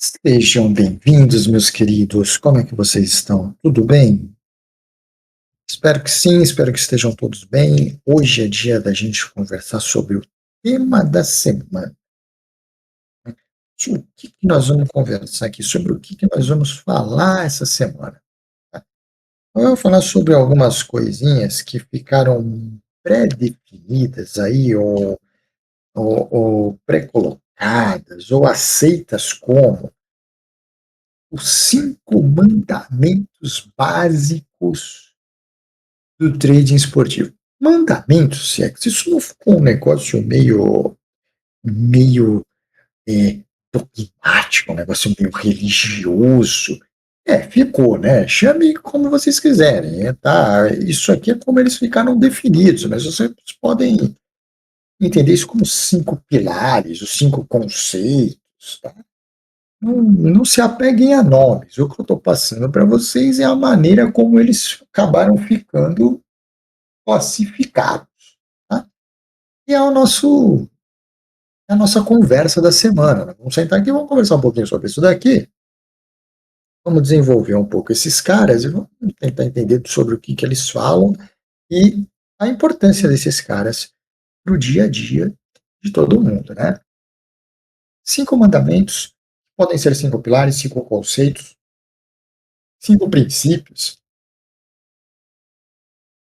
Sejam bem-vindos, meus queridos. Como é que vocês estão? Tudo bem? Espero que sim, espero que estejam todos bem. Hoje é dia da gente conversar sobre o tema da semana. Sobre o que nós vamos conversar aqui? Sobre o que nós vamos falar essa semana, tá? Eu vou falar sobre algumas coisinhas que ficaram pré-definidas aí, ou pré-colocadas, ou aceitas como os 5 mandamentos básicos do trading esportivo. Mandamentos, se é que isso não ficou um negócio meio é, dogmático, um negócio meio religioso. Ficou, né? Chame como vocês quiserem, tá? Isso aqui é como eles ficaram definidos, mas vocês podem entender isso como 5 pilares, os 5 conceitos, tá? Não se apeguem a nomes. O que eu estou passando para vocês é a maneira como eles acabaram ficando classificados, tá? E é a nossa conversa da semana, né? Vamos sentar aqui e vamos conversar um pouquinho sobre isso daqui. Vamos desenvolver um pouco esses caras e vamos tentar entender sobre o que eles falam e a importância desses caras para o dia a dia de todo mundo, né? 5 mandamentos podem ser 5 pilares, 5 conceitos, 5 princípios.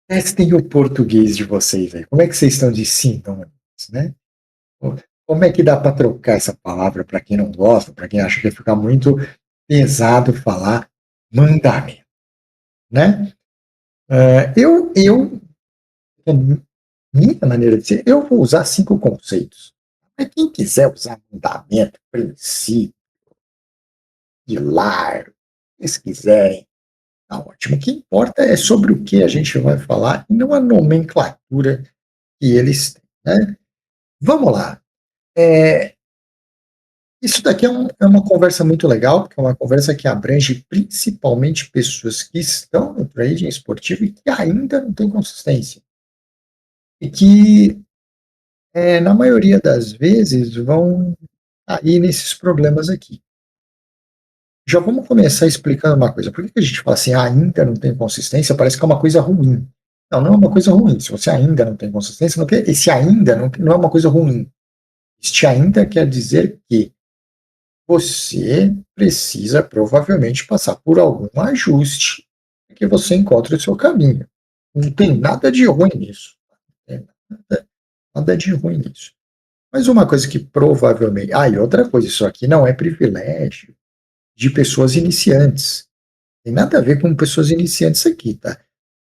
Testem o português de vocês aí. Como é que vocês estão de sinônimos, né? Como é que dá para trocar essa palavra para quem não gosta, para quem acha que vai ficar muito pesado falar mandamento, né? A minha maneira de ser, eu vou usar 5 conceitos. Mas quem quiser usar mandamento, princípio, pilar, se quiserem, tá ótimo. O que importa é sobre o que a gente vai falar e não a nomenclatura que eles têm, né? Vamos lá. É, Isso daqui é uma conversa muito legal, porque é uma conversa que abrange principalmente pessoas que estão no trading esportivo e que ainda não têm consistência. E que, na maioria das vezes, vão cair nesses problemas aqui. Já vamos começar explicando uma coisa. Por que a gente fala assim, ainda não tem consistência? Parece que é uma coisa ruim. Não, não é uma coisa ruim. Se você ainda não tem consistência, esse ainda não é uma coisa ruim. Este ainda quer dizer que você precisa provavelmente passar por algum ajuste que você encontre o seu caminho. Não tem nada de ruim nisso. Não tem nada de ruim nisso. Mas uma coisa que provavelmente. E outra coisa, isso aqui não é privilégio de pessoas iniciantes. Tem nada a ver com pessoas iniciantes aqui, tá?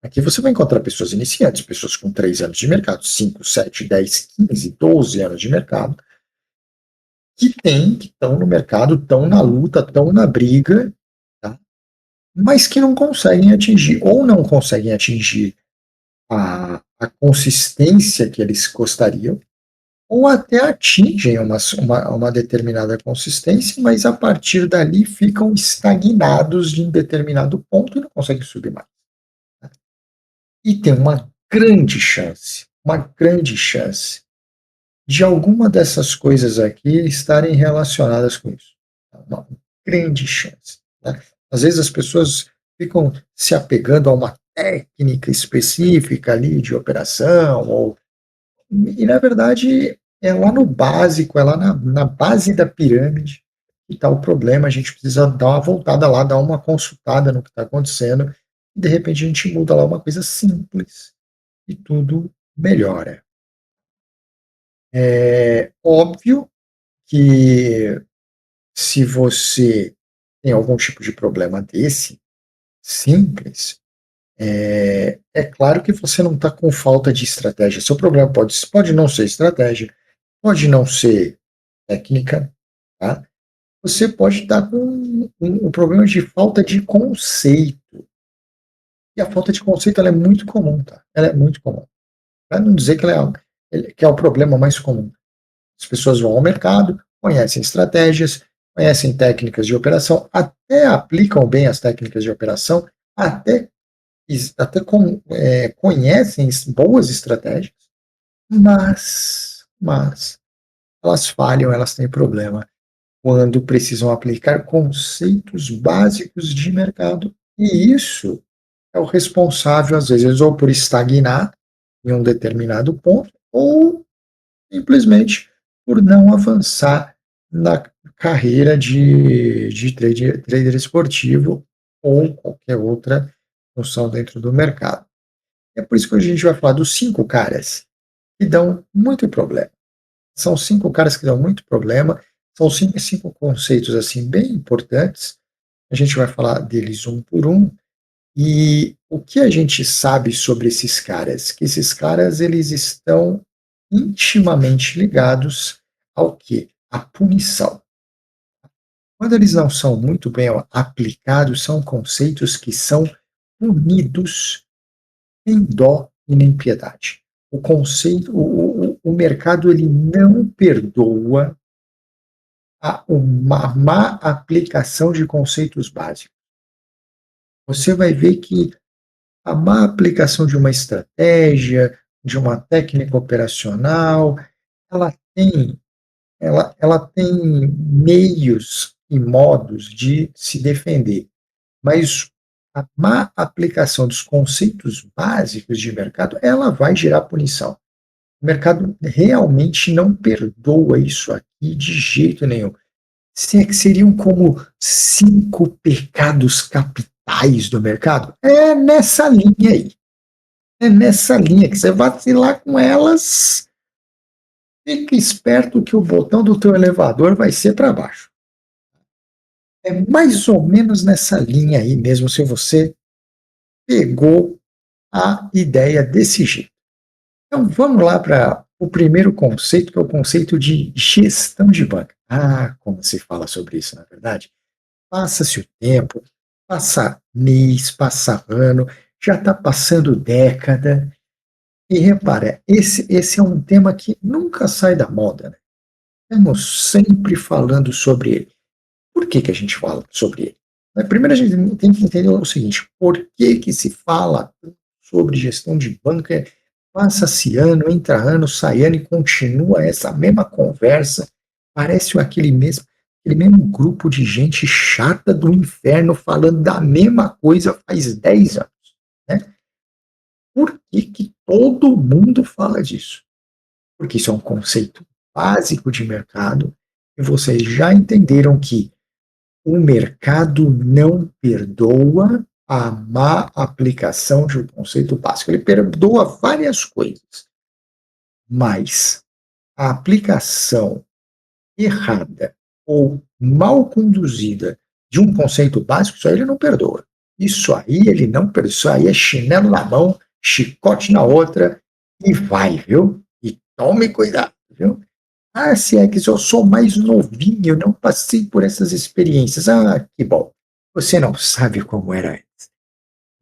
Aqui você vai encontrar pessoas iniciantes, pessoas com 3 anos de mercado, 5, 7, 10, 15, 12 anos de mercado, que estão no mercado, estão na luta, estão na briga, tá? Mas que não conseguem atingir, ou não conseguem atingir a consistência que eles gostariam, ou até atingem uma determinada consistência, mas a partir dali ficam estagnados em determinado ponto e não conseguem subir mais, tá? E tem uma grande chance de alguma dessas coisas aqui estarem relacionadas com isso. Uma grande chance, né? Às vezes as pessoas ficam se apegando a uma técnica específica ali de operação, e na verdade é lá no básico, é lá na base da pirâmide que está o problema. A gente precisa dar uma voltada lá, dar uma consultada no que está acontecendo, e de repente a gente muda lá uma coisa simples e tudo melhora. É óbvio que se você tem algum tipo de problema desse, simples, é claro que você não está com falta de estratégia. Seu problema pode não ser estratégia, pode não ser técnica, tá? Você pode estar com um problema de falta de conceito. E a falta de conceito ela é muito comum, tá? Ela é muito comum. Para não dizer que que é o problema mais comum. As pessoas vão ao mercado, conhecem estratégias, conhecem técnicas de operação, até aplicam bem as técnicas de operação, até, conhecem boas estratégias, mas elas falham, elas têm problema quando precisam aplicar conceitos básicos de mercado. E isso é o responsável, às vezes, ou por estagnar em um determinado ponto, ou simplesmente por não avançar na carreira de trader esportivo ou qualquer outra função dentro do mercado. É por isso que hoje a gente vai falar dos 5 caras que dão muito problema. São 5 caras que dão muito problema, são cinco conceitos assim bem importantes. A gente vai falar deles um por um. E o que a gente sabe sobre esses caras? Que esses caras eles estão intimamente ligados ao que? A punição. Quando eles não são muito bem aplicados, são conceitos que são punidos sem dó e nem piedade. O conceito, o mercado ele não perdoa uma má aplicação de conceitos básicos. Você vai ver que a má aplicação de uma estratégia, de uma técnica operacional, ela tem, ela tem meios e modos de se defender, mas a má aplicação dos conceitos básicos de mercado, ela vai gerar punição. O mercado realmente não perdoa isso aqui de jeito nenhum. Seriam como 5 pecados capitais do mercado? É nessa linha aí. É nessa linha que você vacilar com elas, fica esperto que o botão do teu elevador vai ser para baixo. É mais ou menos nessa linha aí mesmo, se você pegou a ideia desse jeito. Então vamos lá para o primeiro conceito, que é o conceito de gestão de banca. Ah, como se fala sobre isso, na verdade. Passa-se o tempo, passa mês, passa ano, já está passando década. E repara, esse é um tema que nunca sai da moda, né? Estamos sempre falando sobre ele. Por que a gente fala sobre ele? Primeiro a gente tem que entender o seguinte: por que se fala sobre gestão de banca? Passa-se ano, entra ano, sai ano e continua essa mesma conversa. Parece aquele mesmo grupo de gente chata do inferno falando da mesma coisa faz 10 anos. Né? Por que todo mundo fala disso? Porque isso é um conceito básico de mercado e vocês já entenderam que o mercado não perdoa a má aplicação de um conceito básico. Ele perdoa várias coisas, mas a aplicação errada ou mal conduzida de um conceito básico, isso aí ele não perdoa. Isso aí ele não perdoa. Isso aí é chinelo na mão, chicote na outra e vai, viu? E tome cuidado, viu? Ah, se é que eu sou mais novinho, eu não passei por essas experiências. Ah, que bom. Você não sabe como era antes.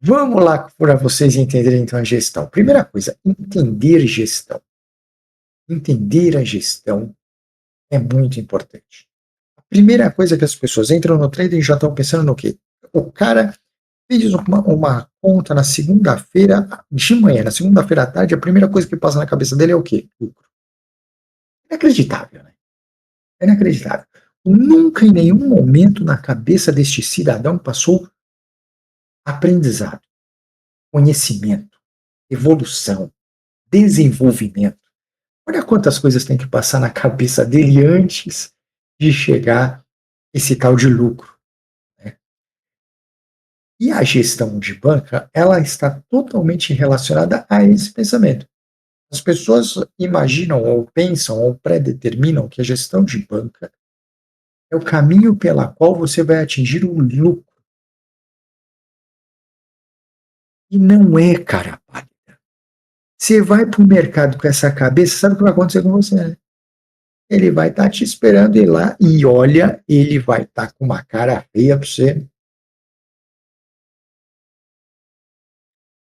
Vamos lá para vocês entenderem então a gestão. Primeira coisa, entender gestão. Entender a gestão é muito importante. A primeira coisa que as pessoas entram no trading e já estão pensando no quê? O cara fez uma conta na segunda-feira de manhã, na segunda-feira à tarde, a primeira coisa que passa na cabeça dele é o quê? Lucro. Inacreditável, né? É inacreditável. Nunca em nenhum momento na cabeça deste cidadão passou aprendizado, conhecimento, evolução, desenvolvimento. Olha quantas coisas tem que passar na cabeça dele antes de chegar esse tal de lucro. Né? E a gestão de banca, ela está totalmente relacionada a esse pensamento. As pessoas imaginam ou pensam ou predeterminam que a gestão de banca é o caminho pela qual você vai atingir o lucro. E não é, cara pálida. Você vai para o mercado com essa cabeça, sabe o que vai acontecer com você? Né? Ele vai estar te esperando ir lá e olha, ele vai estar com uma cara feia para você.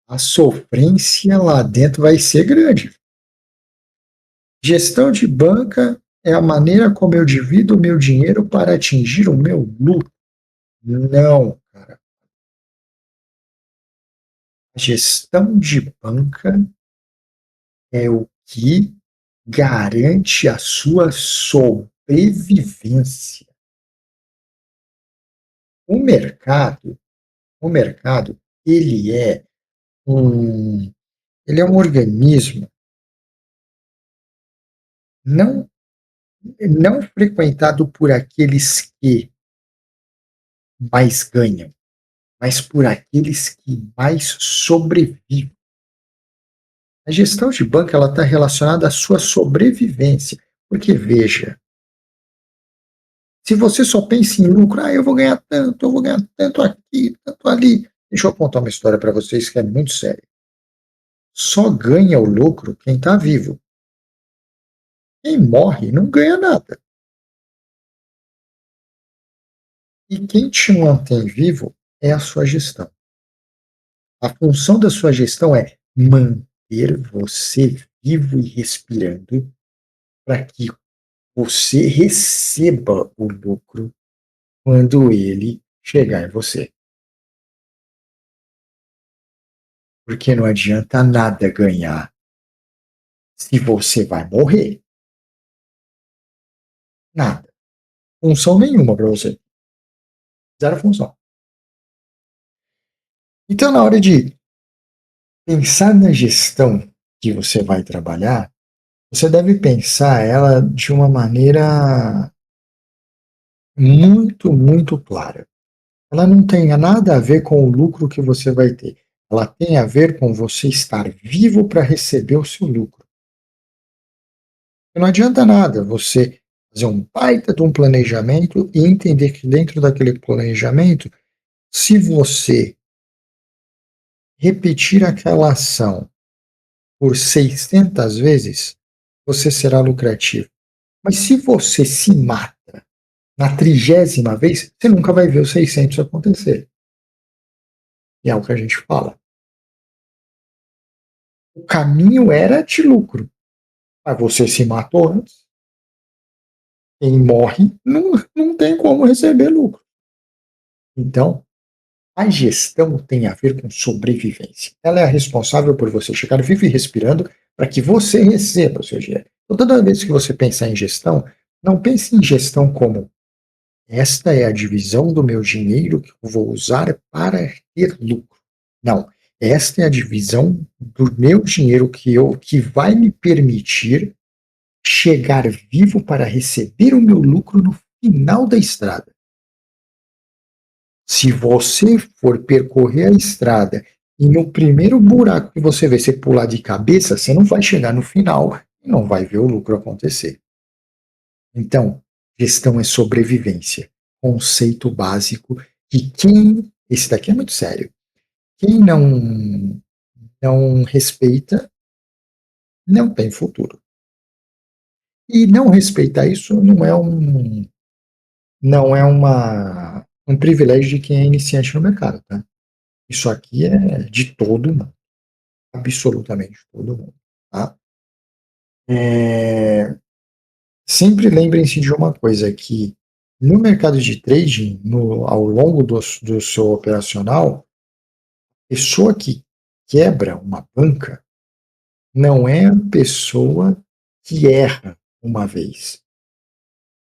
A sofrência lá dentro vai ser grande. Gestão de banca é a maneira como eu divido o meu dinheiro para atingir o meu lucro. Não, cara. A gestão de banca é o que garante a sua sobrevivência. O mercado, o mercado, ele é um, ele é um organismo não, não frequentado por aqueles que mais ganham, mas por aqueles que mais sobrevivem. A gestão de banco ela está relacionada à sua sobrevivência, porque veja, se você só pensa em lucro, eu vou ganhar tanto aqui, tanto ali. Deixa eu contar uma história para vocês que é muito séria. Só ganha o lucro quem está vivo. Quem morre não ganha nada. E quem te mantém vivo é a sua gestão. A função da sua gestão é manter você vivo e respirando para que você receba o lucro quando ele chegar em você. Porque não adianta nada ganhar se você vai morrer. Nada. Função nenhuma para você. Zero função. Então, na hora de pensar na gestão que você vai trabalhar, você deve pensar ela de uma maneira muito, muito clara. Ela não tem nada a ver com o lucro que você vai ter. Ela tem a ver com você estar vivo para receber o seu lucro. E não adianta nada você fazer um baita de um planejamento e entender que dentro daquele planejamento, se você repetir aquela ação por 600 vezes, você será lucrativo. Mas se você se mata na 30ª vez, você nunca vai ver os 600 acontecer. E é o que a gente fala. O caminho era de lucro, mas você se matou antes. Quem morre não tem como receber lucro. Então, a gestão tem a ver com sobrevivência. Ela é a responsável por você chegar vivo e respirando para que você receba o seu dinheiro. Então, toda vez que você pensar em gestão, não pense em gestão como esta é a divisão do meu dinheiro que eu vou usar para ter lucro. Não, esta é a divisão do meu dinheiro que vai me permitir chegar vivo para receber o meu lucro no final da estrada. Se você for percorrer a estrada e no primeiro buraco que você vê, você pular de cabeça, você não vai chegar no final e não vai ver o lucro acontecer. Então, gestão é sobrevivência. Conceito básico que esse daqui é muito sério. Quem não respeita, não tem futuro. E não respeitar isso não é um privilégio de quem é iniciante no mercado, tá? Isso aqui é de todo mundo, absolutamente todo mundo, tá? É, sempre lembrem-se de uma coisa, que no mercado de trading, ao longo do seu operacional, a pessoa que quebra uma banca não é a pessoa que erra uma vez,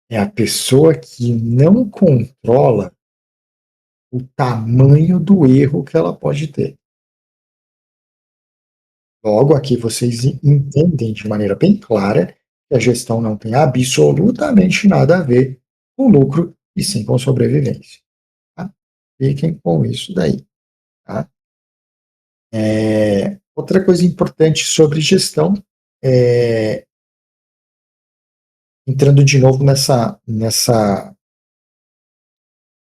é a pessoa que não controla o tamanho do erro que ela pode ter. Logo, aqui vocês entendem de maneira bem clara que a gestão não tem absolutamente nada a ver com lucro e sim com sobrevivência. Tá? Fiquem com isso daí. Tá? Outra coisa importante sobre gestão, é, entrando de novo nessa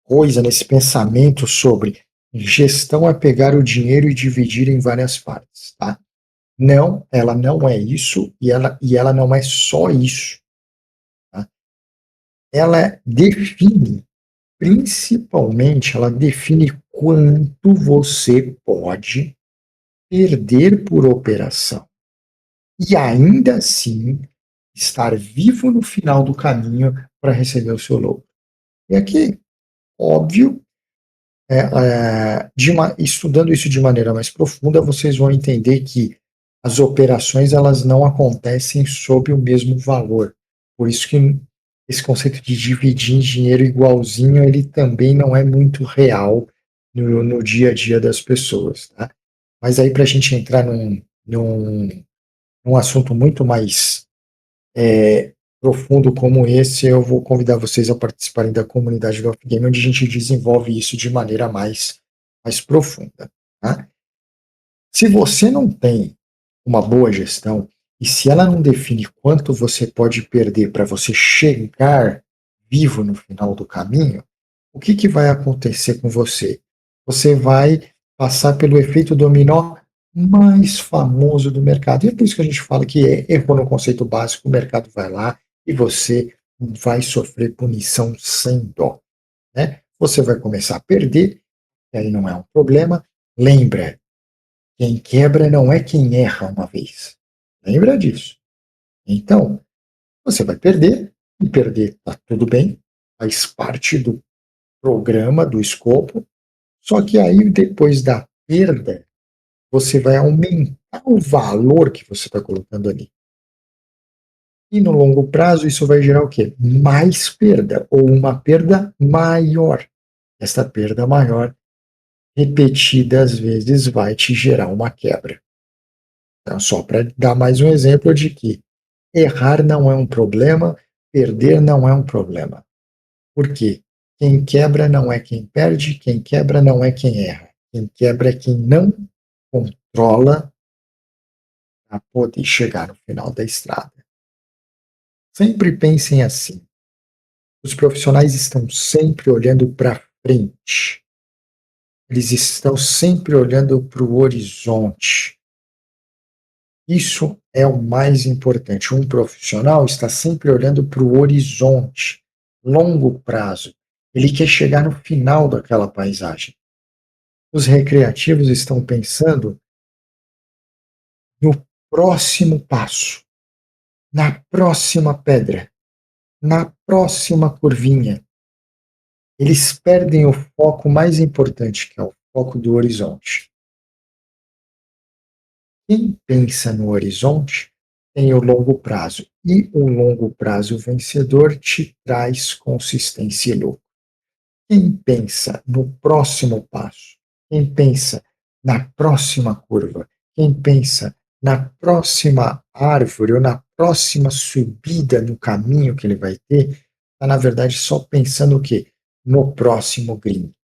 coisa, nesse pensamento sobre gestão é pegar o dinheiro e dividir em várias partes. Tá? Não, ela não é isso e ela não é só isso. Tá? Ela define, principalmente, ela define quanto você pode perder por operação e ainda assim estar vivo no final do caminho para receber o seu lucro. E aqui, óbvio, estudando isso de maneira mais profunda, vocês vão entender que as operações elas não acontecem sob o mesmo valor. Por isso que esse conceito de dividir em dinheiro igualzinho, ele também não é muito real no dia a dia das pessoas, tá? Mas aí para a gente entrar num assunto muito mais profundo como esse, eu vou convidar vocês a participarem da comunidade do Off Game, onde a gente desenvolve isso de maneira mais profunda, tá? Se você não tem uma boa gestão, e se ela não define quanto você pode perder para você chegar vivo no final do caminho, o que, que vai acontecer com você? Você vai passar pelo efeito dominó mais famoso do mercado. E é por isso que a gente fala que errou no conceito básico, o mercado vai lá e você vai sofrer punição sem dó, né? Você vai começar a perder, e aí não é um problema. Lembra, quem quebra não é quem erra uma vez. Lembra disso. Então, você vai perder, e perder está tudo bem, faz parte do programa, do escopo, só que aí depois da perda, você vai aumentar o valor que você está colocando ali. E no longo prazo, isso vai gerar o quê? Mais perda, ou uma perda maior. Essa perda maior, repetida às vezes, vai te gerar uma quebra. Então, só para dar mais um exemplo de que errar não é um problema, perder não é um problema. Por quê? Quem quebra não é quem perde, quem quebra não é quem erra. Quem quebra é quem não controla para poder chegar no final da estrada. Sempre pensem assim. Os profissionais estão sempre olhando para frente. Eles estão sempre olhando para o horizonte. Isso é o mais importante. Um profissional está sempre olhando para o horizonte, longo prazo. Ele quer chegar no final daquela paisagem. Os recreativos estão pensando no próximo passo, na próxima pedra, na próxima curvinha. Eles perdem o foco mais importante, que é o foco do horizonte. Quem pensa no horizonte tem o longo prazo, e o longo prazo vencedor te traz consistência e lucro. Quem pensa no próximo passo, quem pensa na próxima curva, quem pensa na próxima árvore ou na próxima subida no caminho que ele vai ter, está, na verdade, só pensando o quê? No próximo green.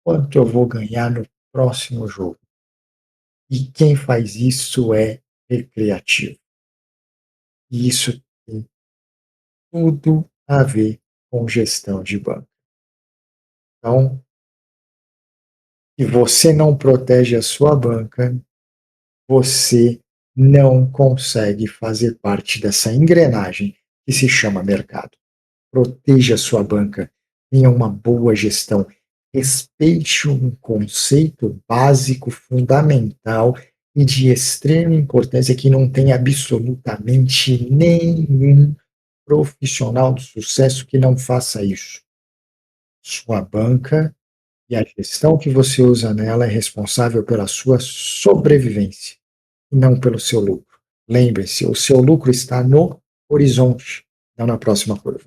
Quanto eu vou ganhar no próximo jogo? E quem faz isso é recreativo. E isso tem tudo a ver com gestão de banco. Então, se você não protege a sua banca, você não consegue fazer parte dessa engrenagem que se chama mercado. Proteja a sua banca, tenha uma boa gestão, respeite um conceito básico, fundamental e de extrema importância que não tem absolutamente nenhum profissional do sucesso que não faça isso. Sua banca e a gestão que você usa nela é responsável pela sua sobrevivência e não pelo seu lucro. Lembre-se, o seu lucro está no horizonte, não na próxima curva.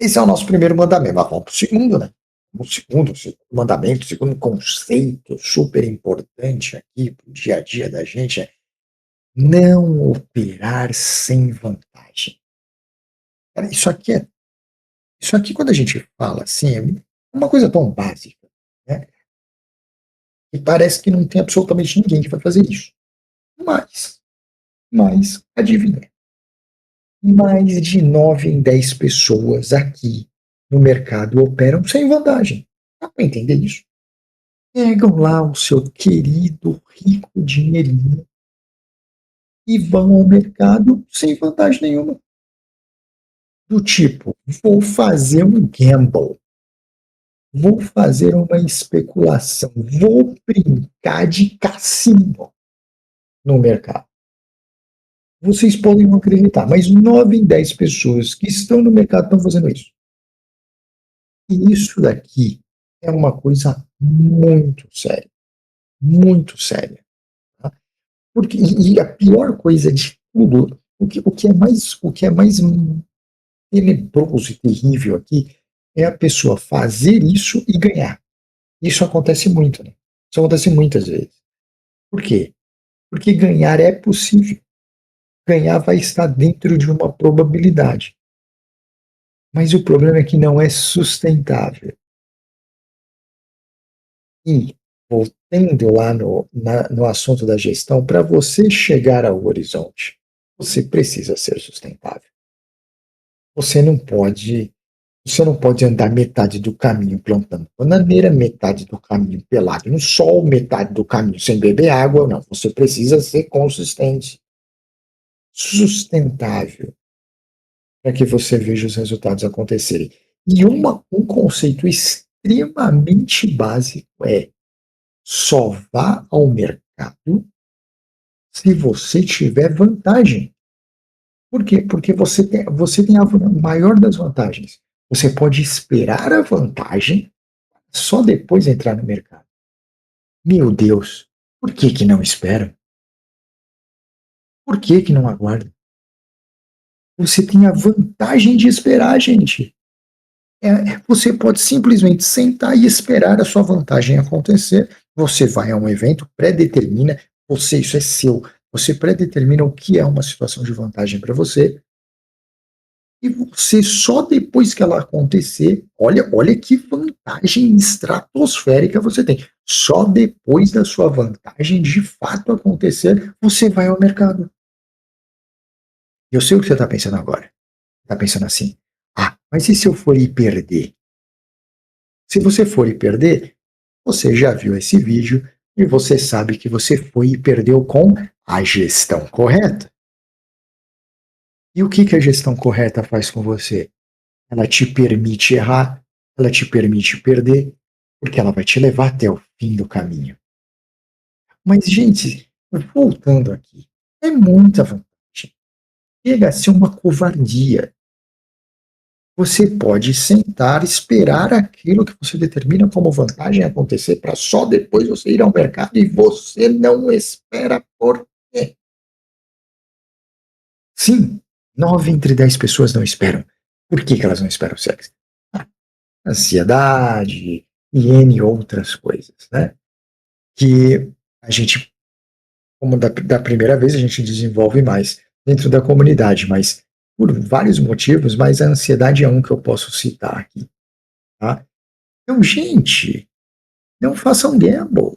Esse é o nosso primeiro mandamento. Mas vamos para o segundo, né? O segundo mandamento, o segundo conceito super importante aqui para o dia a dia da gente é não operar sem vantagem. Cara, isso aqui quando a gente fala assim, é uma coisa tão básica, né? E parece que não tem absolutamente ninguém que vai fazer isso. Mas, adivinha, mais de 9 em 10 pessoas aqui no mercado operam sem vantagem. Dá para entender isso? Pegam lá o seu querido, rico dinheirinho e vão ao mercado sem vantagem nenhuma. Do tipo, vou fazer um gamble, vou fazer uma especulação, vou brincar de cassino no mercado. Vocês podem não acreditar, mas 9 em 10 pessoas que estão no mercado estão fazendo isso. E isso daqui é uma coisa muito séria, muito séria. Tá? Porque, e a pior coisa de tudo, o que é mais tenebroso e terrível aqui é a pessoa fazer isso e ganhar. Isso acontece muito, né? Isso acontece muitas vezes. Por quê? Porque ganhar é possível. Ganhar vai estar dentro de uma probabilidade. Mas o problema é que não é sustentável. E, voltando lá no assunto da gestão, para você chegar ao horizonte, você precisa ser sustentável. Você não pode, você não pode andar metade do caminho plantando bananeira, metade do caminho pelado no sol, metade do caminho sem beber água. Não, você precisa ser consistente, sustentável, para que você veja os resultados acontecerem. E um conceito extremamente básico é: só vá ao mercado se você tiver vantagem. Por quê? Porque você tem a maior das vantagens. Você pode esperar a vantagem, só depois entrar no mercado. Meu Deus, por que que não espera? Por que que não aguarda? Você tem a vantagem de esperar, gente. Você pode simplesmente sentar e esperar a sua vantagem acontecer. Você vai a um evento, predetermina, isso é seu. Você predetermina o que é uma situação de vantagem para você. E você só depois que ela acontecer, olha que vantagem estratosférica você tem. Só depois da sua vantagem de fato acontecer, você vai ao mercado. Eu sei o que você está pensando agora. Está pensando assim: ah, mas e se eu for e perder? Se você for e perder, você já viu esse vídeo e você sabe que você foi e perdeu com a gestão correta. E o que que a gestão correta faz com você? Ela te permite errar, ela te permite perder, porque ela vai te levar até o fim do caminho. Mas, gente, voltando aqui, é muita vantagem. Chega a ser uma covardia. Você pode sentar, esperar aquilo que você determina como vantagem acontecer para só depois você ir ao mercado e você não espera por quê? Sim, 9 entre 10 pessoas não esperam. Por que que elas não esperam sexo? Ah, ansiedade e N outras coisas, né? Que a gente, como da primeira vez, a gente desenvolve mais dentro da comunidade, mas por vários motivos, mas a ansiedade é um que eu posso citar aqui, tá? Então, gente, não façam gamble.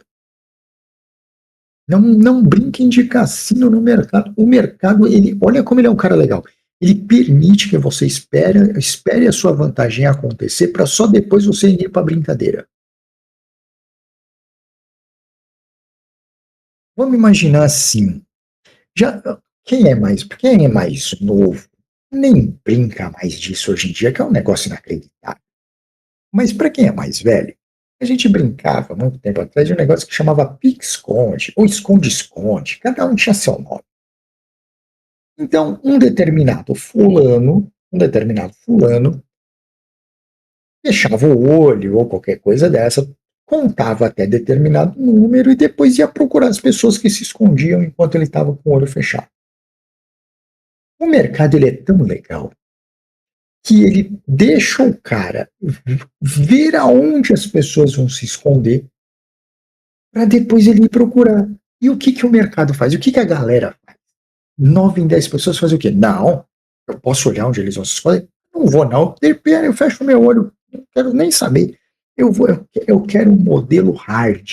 Não brinquem de cassino no mercado. O mercado, ele, olha como ele é um cara legal. Ele permite que você espere a sua vantagem acontecer para só depois você ir para a brincadeira. Vamos imaginar assim. Já, quem é mais novo nem brinca mais disso hoje em dia, que é um negócio inacreditável. Mas para quem é mais velho, a gente brincava muito tempo atrás de um negócio que chamava pique-esconde ou esconde-esconde. Cada um tinha seu nome. Então, um determinado fulano fechava o olho ou qualquer coisa dessa, contava até determinado número e depois ia procurar as pessoas que se escondiam enquanto ele estava com o olho fechado. O mercado ele é tão legal que ele deixa o cara ver aonde as pessoas vão se esconder para depois ele ir procurar. E o que que o mercado faz? O que que a galera faz? 9 em 10 pessoas fazem o quê? Não, eu posso olhar onde eles vão se esconder? Não vou não. Eu fecho meu olho, não quero nem saber. Eu quero um modelo hard.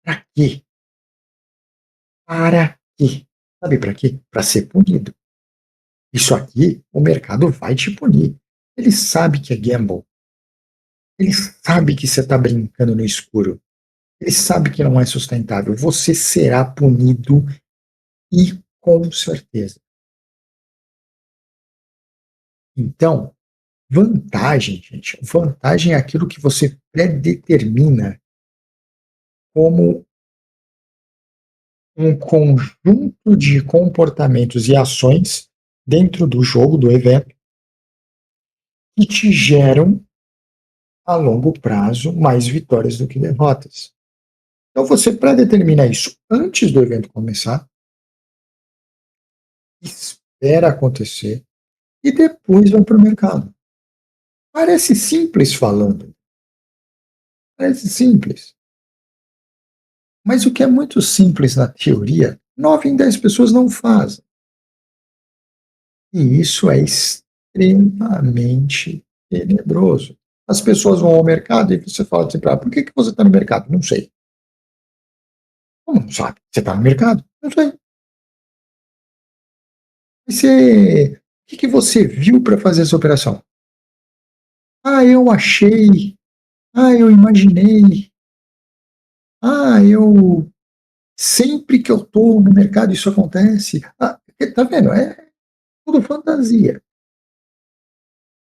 Para quê? Para quê? Sabe para quê? Para ser punido. Isso aqui, o mercado vai te punir. Ele sabe que é gamble. Ele sabe que você está brincando no escuro. Ele sabe que não é sustentável. Você será punido e com certeza. Então, vantagem, gente. Vantagem é aquilo que você predetermina como um conjunto de comportamentos e ações dentro do jogo, do evento, que te geram a longo prazo mais vitórias do que derrotas. Então você predetermina isso antes do evento começar, espera acontecer e depois vai para o mercado. Parece simples falando, parece simples. Mas o que é muito simples na teoria, 9 em 10 pessoas não fazem. E isso é extremamente tenebroso. As pessoas vão ao mercado e você fala assim, por que você está no mercado? Não sei. Como não sabe? Você está no mercado? Não sei. O que você viu para fazer essa operação? Ah, eu achei. Ah, eu imaginei. Ah, eu. Sempre que eu estou no mercado isso acontece. Ah, tá vendo? É tudo fantasia.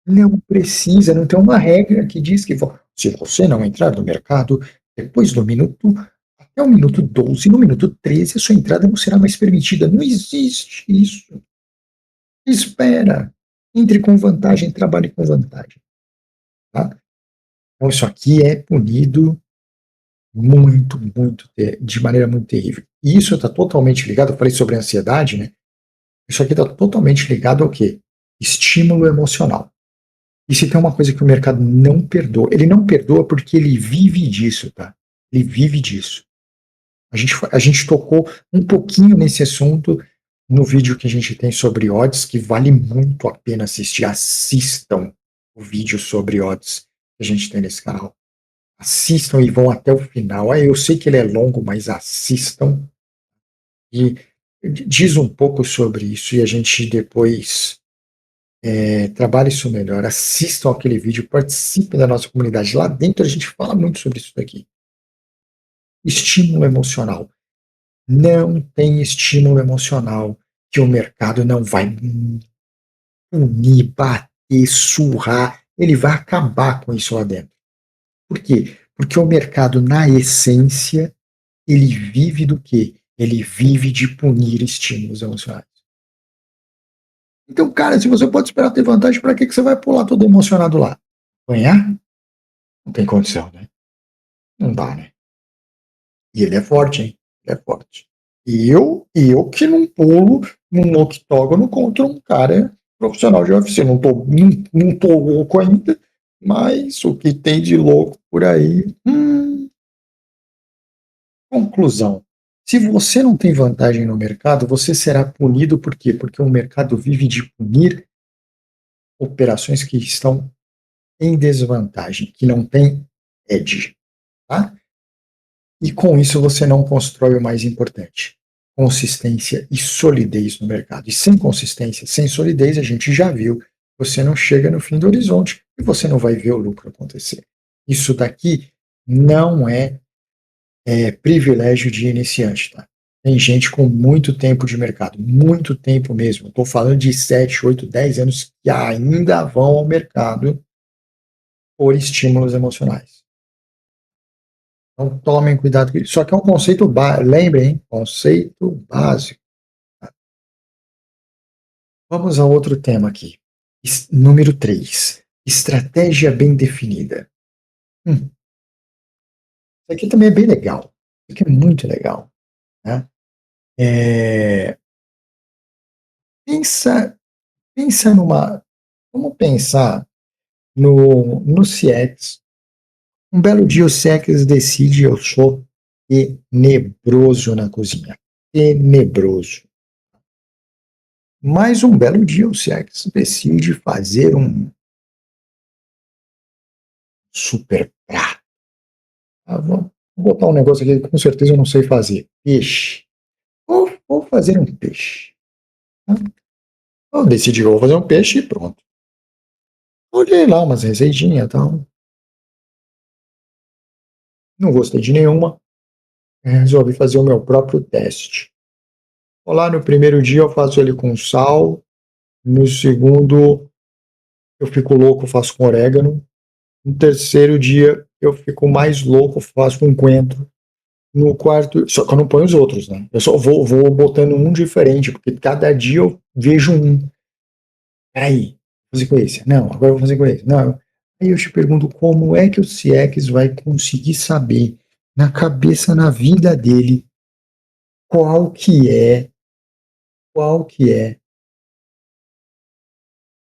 Não precisa, não tem uma regra que diz que se você não entrar no mercado depois do minuto, até o minuto 12, no minuto 13, a sua entrada não será mais permitida. Não existe isso. Espera. Entre com vantagem, trabalhe com vantagem. Tá? Então, isso aqui é punido de maneira muito terrível. E isso está totalmente ligado, eu falei sobre ansiedade, né? Isso aqui está totalmente ligado ao quê? Estímulo emocional. E se tem uma coisa que o mercado não perdoa, ele não perdoa porque ele vive disso, tá? Ele vive disso. A gente tocou um pouquinho nesse assunto no vídeo que a gente tem sobre odds, que vale muito a pena assistir. Assistam o vídeo sobre odds que a gente tem nesse canal. Assistam e vão até o final. Eu sei que ele é longo, mas assistam e diz um pouco sobre isso e a gente depois trabalhe isso melhor. Assistam aquele vídeo, participem da nossa comunidade. Lá dentro a gente fala muito sobre isso daqui. Estímulo emocional. Não tem estímulo emocional que o mercado não vai punir, bater, surrar. Ele vai acabar com isso lá dentro. Por quê? Porque o mercado, na essência, ele vive do quê? Ele vive de punir estímulos emocionais. Então, cara, se você pode esperar ter vantagem, para que você vai pular todo emocionado lá? Ganhar? Não tem condição, né? Não dá, né? E ele é forte, hein? Ele é forte. E eu que não pulo num octógono contra um cara profissional de UFC. Não tô louco ainda, mas o que tem de louco por aí. Conclusão. Se você não tem vantagem no mercado, você será punido por quê? Porque o mercado vive de punir operações que estão em desvantagem, que não tem edge, tá? E com isso você não constrói o mais importante, consistência e solidez no mercado. E sem consistência, sem solidez, a gente já viu, você não chega no fim do horizonte e você não vai ver o lucro acontecer. Isso daqui não é privilégio de iniciante, tá? Tem gente com muito tempo de mercado, muito tempo mesmo. Estou falando de 7, 8, 10 anos que ainda vão ao mercado por estímulos emocionais. Então tomem cuidado com isso. Só que é um conceito básico, lembrem, conceito básico. Vamos a outro tema aqui. Número 3. Estratégia bem definida. Isso aqui também é bem legal. Isso aqui é muito legal. Né? Pensa, pensa numa. Vamos pensar no CX. Um belo dia o CX decide: eu sou tenebroso na cozinha. Tenebroso. Mas um belo dia o CX decide fazer um super prato. Vou botar um negócio aqui que com certeza eu não sei fazer. Peixe. Vou fazer um peixe. Tá? Eu decidi que eu vou fazer um peixe e pronto. Olhei lá umas receitinhas e tal. Não gostei de nenhuma. Resolvi fazer o meu próprio teste. Lá no primeiro dia eu faço ele com sal. No segundo eu fico louco, faço com orégano. No terceiro dia eu fico mais louco, faço com coentro. No quarto, só que eu não ponho os outros, né? Eu só vou botando um diferente, porque cada dia eu vejo um. Peraí, vou fazer com esse. Não, agora eu vou fazer com esse. Não. Aí eu te pergunto como é que o CX vai conseguir saber na cabeça, na vida dele, qual que é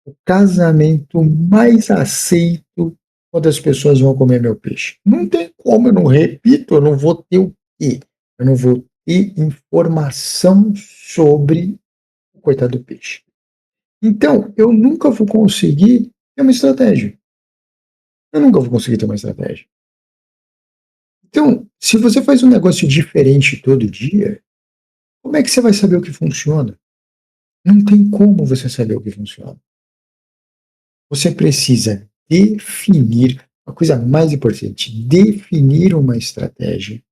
o casamento mais aceito quando as pessoas vão comer meu peixe. Não tem como, eu não repito, eu não vou ter o quê? Eu não vou ter informação sobre o coitado do peixe. Então, eu nunca vou conseguir ter uma estratégia. Eu nunca vou conseguir ter uma estratégia. Então, se você faz um negócio diferente todo dia, como é que você vai saber o que funciona? Não tem como você saber o que funciona. Você precisa definir, a coisa mais importante, definir uma estratégia.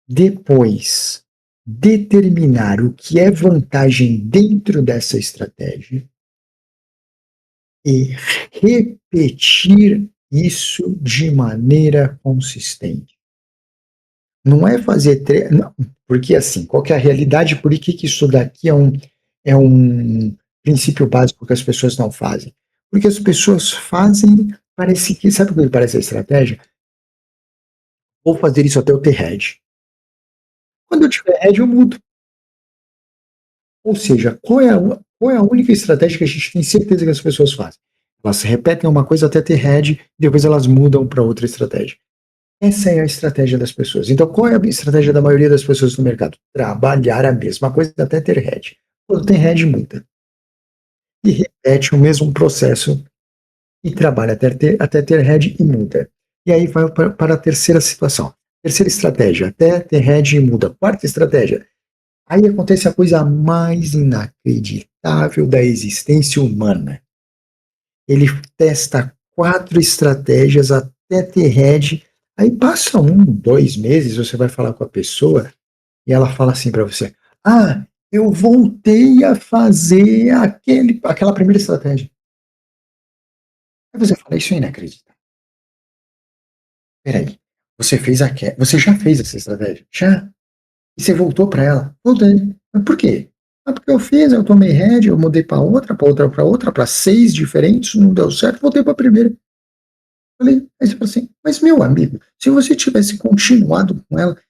Depois, determinar o que é vantagem dentro dessa estratégia e repetir isso de maneira consistente. Não é fazer não, porque assim, qual que é a realidade, por que isso daqui é um princípio básico que as pessoas não fazem? Porque as pessoas fazem, parece que, sabe o que parece a estratégia? Vou fazer isso até eu ter head. Quando eu tiver head, eu mudo. Ou seja, qual é a única estratégia que a gente tem certeza que as pessoas fazem? Elas repetem uma coisa até ter head, e depois elas mudam para outra estratégia. Essa é a estratégia das pessoas. Então, qual é a estratégia da maioria das pessoas no mercado? Trabalhar a mesma coisa até ter head. Quando tem head, muda. E repete o mesmo processo e trabalha até ter head e muda. E aí vai para a terceira situação. Terceira estratégia, até ter head e muda. Quarta estratégia, aí acontece a coisa mais inacreditável da existência humana. Ele testa 4 estratégias até ter head, aí passa 1, 2 meses, você vai falar com a pessoa e ela fala assim para você: "Ah, eu voltei a fazer aquela primeira estratégia". Aí você fala: "Isso é inacreditável. Espera aí, você já fez essa estratégia? Já? E você voltou para ela?" "Voltei". "Mas por quê?" "Ah, porque eu fiz, eu tomei rédea, eu mudei para outra, para outra, para outra, para 6 diferentes, não deu certo, voltei para a primeira". Falei, aí você fala assim: "Mas meu amigo, se você tivesse continuado com ela,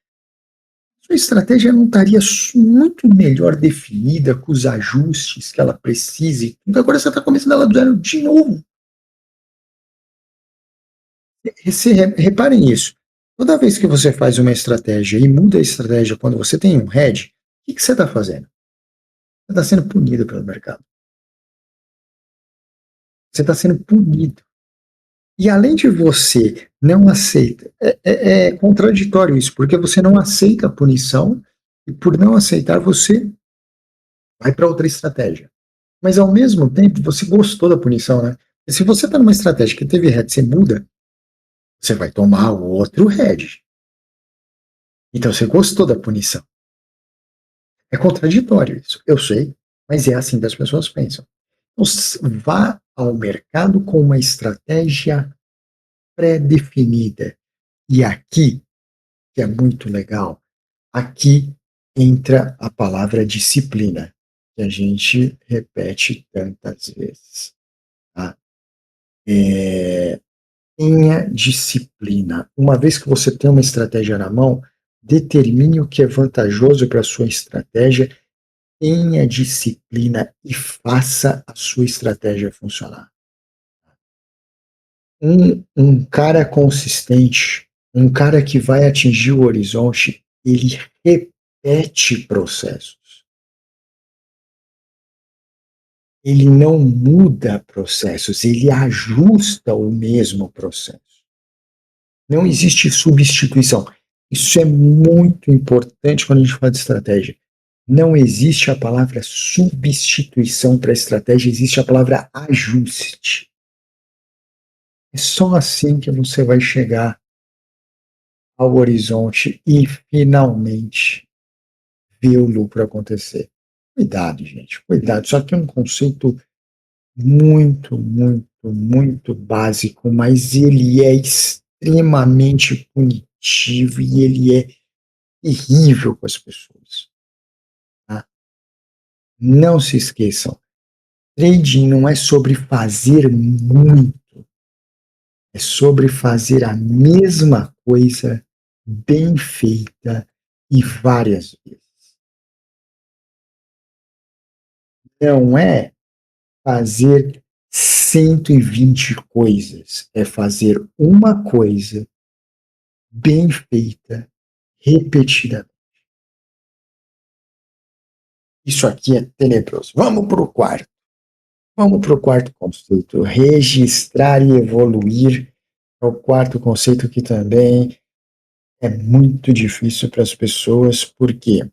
sua estratégia não estaria muito melhor definida, com os ajustes que ela precisa e tudo, agora você está começando ela do zero de novo". Reparem nisso. Toda vez que você faz uma estratégia e muda a estratégia quando você tem um head, o que que você está fazendo? Você está sendo punido pelo mercado. Você está sendo punido. E além de você não aceita, é contraditório isso, porque você não aceita a punição e por não aceitar você vai para outra estratégia. Mas ao mesmo tempo você gostou da punição, né? E se você está numa estratégia que teve head, você muda, você vai tomar o outro head. Então você gostou da punição. É contraditório isso, eu sei, mas é assim que as pessoas pensam. Então, vá ao mercado com uma estratégia pré-definida. E aqui, que é muito legal, aqui entra a palavra disciplina, que a gente repete tantas vezes. Tá? É, tenha disciplina. Uma vez que você tem uma estratégia na mão, determine o que é vantajoso para a sua estratégia, tenha disciplina e faça a sua estratégia funcionar. Um cara consistente, um cara que vai atingir o horizonte, ele repete processos. Ele não muda processos, ele ajusta o mesmo processo. Não existe substituição. Isso é muito importante quando a gente fala de estratégia. Não existe a palavra substituição para estratégia, existe a palavra ajuste. É só assim que você vai chegar ao horizonte e finalmente ver o lucro acontecer. Cuidado, gente, cuidado. Isso aqui é um conceito muito, muito, muito básico, mas ele é extremamente punitivo e ele é terrível com as pessoas. Tá? Não se esqueçam, trading não é sobre fazer muito, é sobre fazer a mesma coisa bem feita e várias vezes. Não é fazer 120 coisas, é fazer uma coisa bem feita, repetida. Isso aqui é tenebroso. Vamos para o quarto. Vamos para o quarto conceito. Registrar e evoluir é o quarto conceito que também é muito difícil para as pessoas, porque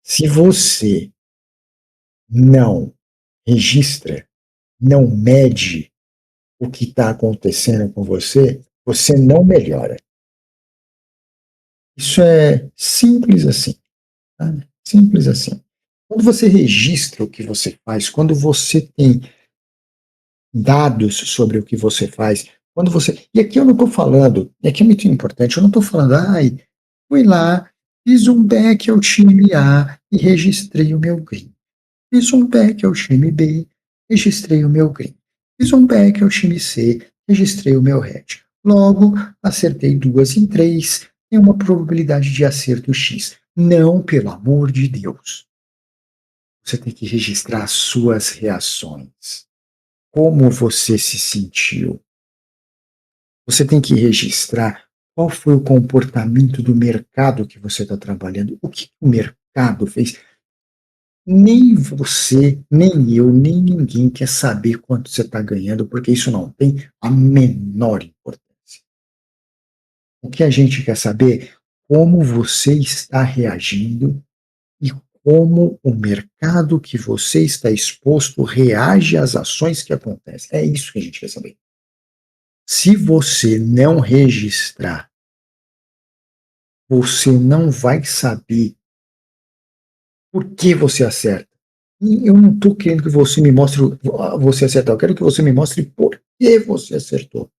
se você não registra, não mede o que está acontecendo com você, você não melhora. Isso é simples assim. Tá? Simples assim. Quando você registra o que você faz, quando você tem dados sobre o que você faz, quando você. E aqui eu não estou falando, e aqui é muito importante, eu não estou falando, ai, fui lá, fiz um back ao time A e registrei o meu green. Fiz um back ao time B, registrei o meu green. Fiz um back ao time C, registrei o meu red. Logo, acertei 2 em 3, tem uma probabilidade de acerto X. Não, pelo amor de Deus. Você tem que registrar as suas reações. Como você se sentiu? Você tem que registrar qual foi o comportamento do mercado que você está trabalhando, o que o mercado fez. Nem você, nem eu, nem ninguém quer saber quanto você está ganhando, porque isso não tem a menor importância. O que a gente quer saber é como você está reagindo e como o mercado que você está exposto reage às ações que acontecem. É isso que a gente quer saber. Se você não registrar, você não vai saber por que você acerta. E eu não estou querendo que você me mostre você acertar, eu quero que você me mostre por que você acertou.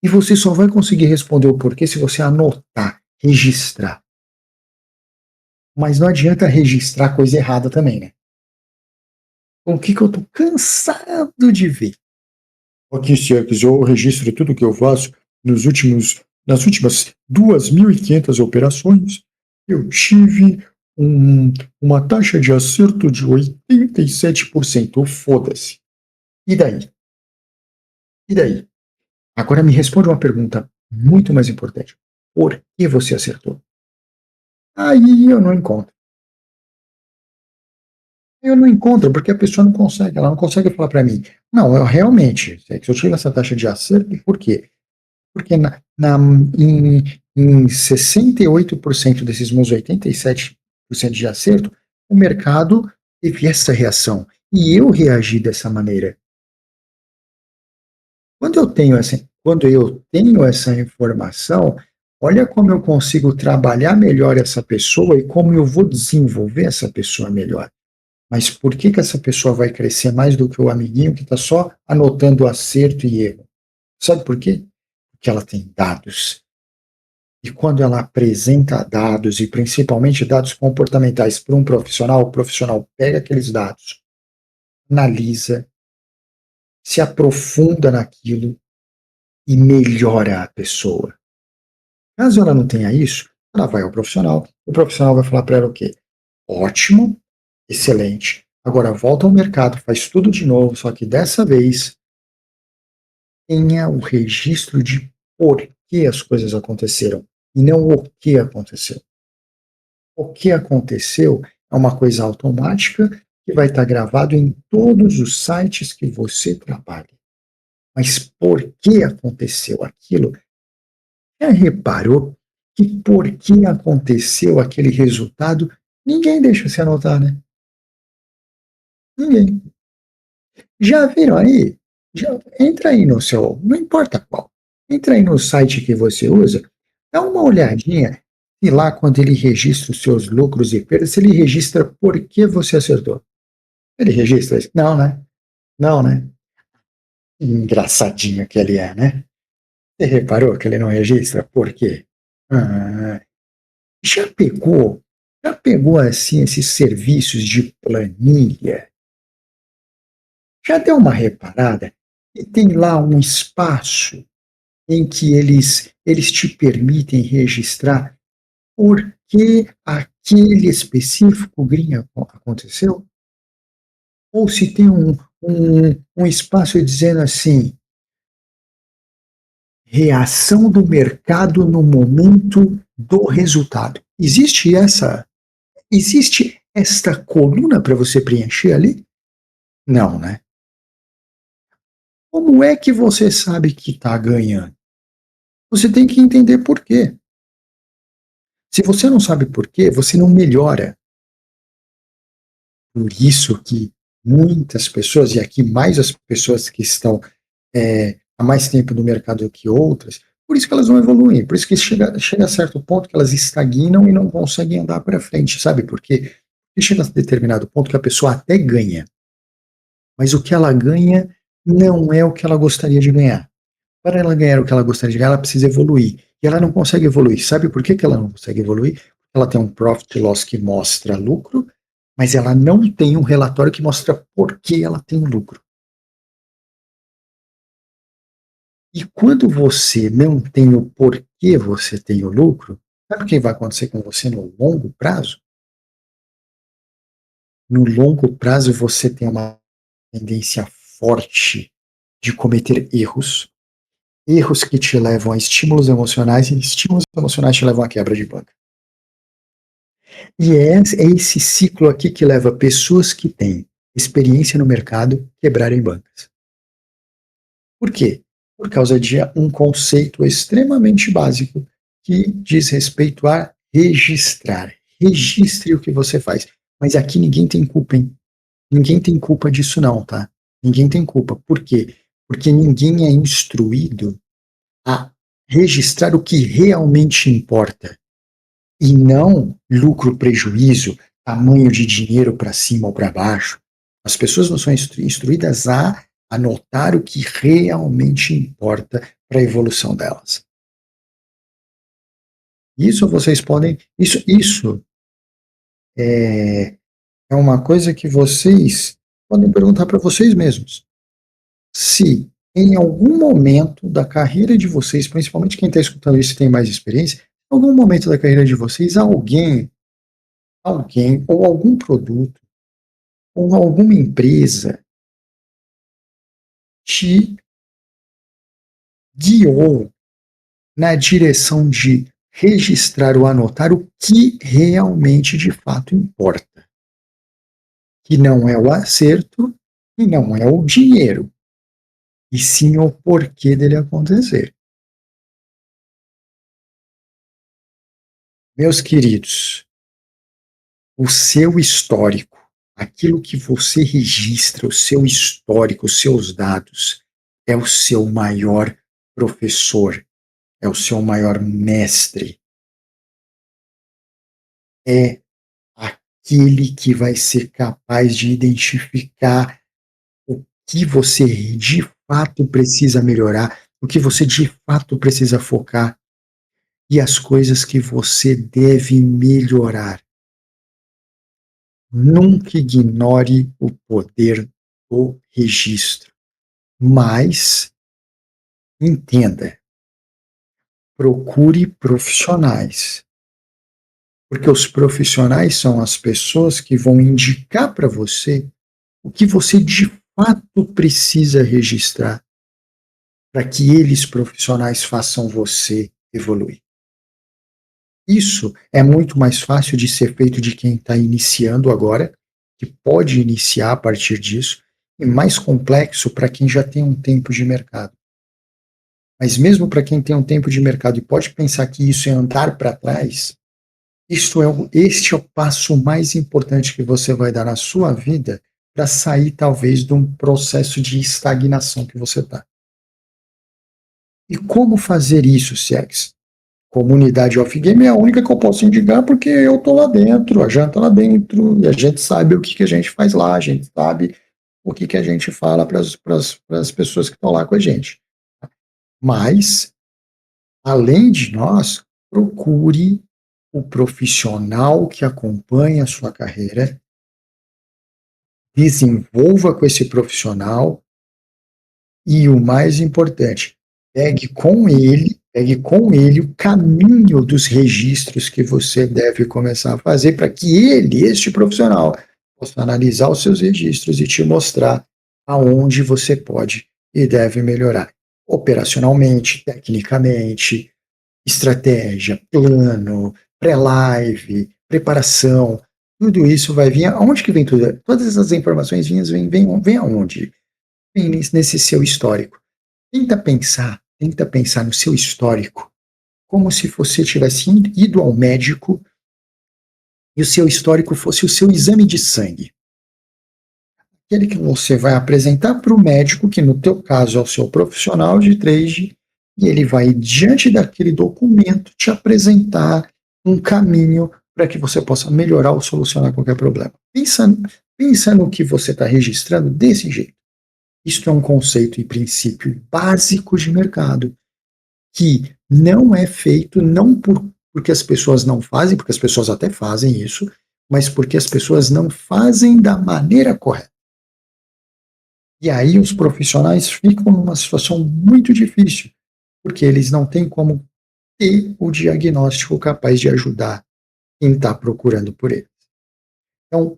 E você só vai conseguir responder o porquê se você anotar, registrar. Mas não adianta registrar coisa errada também, né? O que eu estou cansado de ver? Aqui, Sierks, eu registro tudo que eu faço nas últimas 2.500 operações. Eu tive uma taxa de acerto de 87%. Foda-se. E daí? E daí? Agora me responde uma pergunta muito mais importante. Por que você acertou? Aí eu não encontro. Eu não encontro, porque a pessoa não consegue, ela não consegue falar para mim. Não, eu realmente, eu tive essa taxa de acerto, por quê? Porque em 68% desses meus 87% de acerto, o mercado teve essa reação. E eu reagi dessa maneira. Quando eu tenho essa informação, olha como eu consigo trabalhar melhor essa pessoa e como eu vou desenvolver essa pessoa melhor. Mas por que que essa pessoa vai crescer mais do que o amiguinho que está só anotando acerto e erro? Sabe por quê? Porque ela tem dados. E quando ela apresenta dados, e principalmente dados comportamentais para um profissional, o profissional pega aqueles dados, analisa, se aprofunda naquilo e melhora a pessoa. Caso ela não tenha isso, ela vai ao profissional, o profissional vai falar para ela o quê? Ótimo, excelente. Agora volta ao mercado, faz tudo de novo, só que dessa vez tenha o registro de por que as coisas aconteceram e não o que aconteceu. O que aconteceu é uma coisa automática que vai estar gravado em todos os sites que você trabalha. Mas por que aconteceu aquilo? Já reparou que por que aconteceu aquele resultado? Ninguém deixa se anotar, né? Ninguém. Já viram aí? Entra aí no seu, não importa qual, entra aí no site que você usa, dá uma olhadinha e lá quando ele registra os seus lucros e perdas, ele registra por que você acertou. Ele registra isso? Não, né? Não, né? Engraçadinho que ele é, né? Você reparou que ele não registra? Por quê? Ah, já pegou? Já pegou assim esses serviços de planilha? Já deu uma reparada? E tem lá um espaço em que eles te permitem registrar por que aquele específico green aconteceu? ou se tem um espaço dizendo assim, reação do mercado no momento do resultado. Existe esta coluna para você preencher ali? Não, né? Como é que você sabe que está ganhando? Você tem que entender por quê. Se você não sabe por quê, você não melhora. Por isso que muitas pessoas, e aqui mais as pessoas que estão há mais tempo no mercado do que outras, por isso que elas não evoluem, por isso que chega a certo ponto que elas estagnam e não conseguem andar para frente, sabe por quê? Porque chega a determinado ponto que a pessoa até ganha, mas o que ela ganha não é o que ela gostaria de ganhar. Para ela ganhar o que ela gostaria de ganhar, ela precisa evoluir. E ela não consegue evoluir. Sabe por que que ela não consegue evoluir? Ela tem um profit loss que mostra lucro, mas ela não tem um relatório que mostra por que ela tem lucro. E quando você não tem o porquê você tem o lucro, sabe o que vai acontecer com você no longo prazo? No longo prazo, você tem uma tendência forte de cometer erros, erros que te levam a estímulos emocionais e estímulos emocionais te levam à quebra de banca. E é esse ciclo aqui que leva pessoas que têm experiência no mercado quebrarem bancas. Por quê? Por causa de um conceito extremamente básico que diz respeito a registrar. Registre o que você faz. Mas aqui ninguém tem culpa, hein? Ninguém tem culpa disso não, tá? Ninguém tem culpa. Por quê? Porque ninguém é instruído a registrar o que realmente importa e não lucro, prejuízo, tamanho de dinheiro para cima ou para baixo. As pessoas não são instruídas a anotar o que realmente importa para a evolução delas. Isso vocês podem. Isso é uma coisa que vocês podem perguntar para vocês mesmos. Se em algum momento da carreira de vocês, principalmente quem está escutando isso e tem mais experiência, em algum momento da carreira de vocês, alguém ou algum produto ou alguma empresa te guiou na direção de registrar ou anotar o que realmente de fato importa, que não é o acerto e não é o dinheiro, e sim o porquê dele acontecer. Meus queridos, o seu histórico, aquilo que você registra, o seu histórico, os seus dados, é o seu maior professor, é o seu maior mestre, é aquele que vai ser capaz de identificar o que você de fato precisa melhorar, o que você de fato precisa focar e as coisas que você deve melhorar. Nunca ignore o poder do registro, mas entenda, procure profissionais, porque os profissionais são as pessoas que vão indicar para você o que você de fato precisa registrar para que eles profissionais façam você evoluir. Isso é muito mais fácil de ser feito de quem está iniciando agora, que pode iniciar a partir disso, e mais complexo para quem já tem um tempo de mercado. Mas mesmo para quem tem um tempo de mercado e pode pensar que isso é andar para trás, este é o passo mais importante que você vai dar na sua vida para sair talvez de um processo de estagnação que você está. E como fazer isso, Sex? Comunidade off-game é a única que eu posso indicar porque eu tô lá dentro, a Janta tá lá dentro, e a gente sabe o que, que a gente faz lá, a gente sabe o que, que a gente fala para as pessoas que estão lá com a gente. Mas, além de nós, procure o profissional que acompanha a sua carreira, desenvolva com esse profissional e o mais importante, pegue com ele o caminho dos registros que você deve começar a fazer para que ele, este profissional, posso analisar os seus registros e te mostrar aonde você pode e deve melhorar. Operacionalmente, tecnicamente, estratégia, plano, pré-live, preparação, tudo isso vai vir. Aonde que vem tudo? Todas essas informações vêm aonde? Vem nesse seu histórico. Tenta pensar no seu histórico, como se você tivesse ido ao médico e o seu histórico fosse o seu exame de sangue. Aquele que você vai apresentar para o médico, que no teu caso é o seu profissional de trade, e ele vai, diante daquele documento, te apresentar um caminho para que você possa melhorar ou solucionar qualquer problema. Pensa no que você está registrando desse jeito. Isto é um conceito e princípio básico de mercado, que não é feito não porque as pessoas não fazem, porque as pessoas até fazem isso, mas porque as pessoas não fazem da maneira correta. E aí os profissionais ficam numa situação muito difícil, porque eles não têm como ter o diagnóstico capaz de ajudar quem está procurando por eles. Então,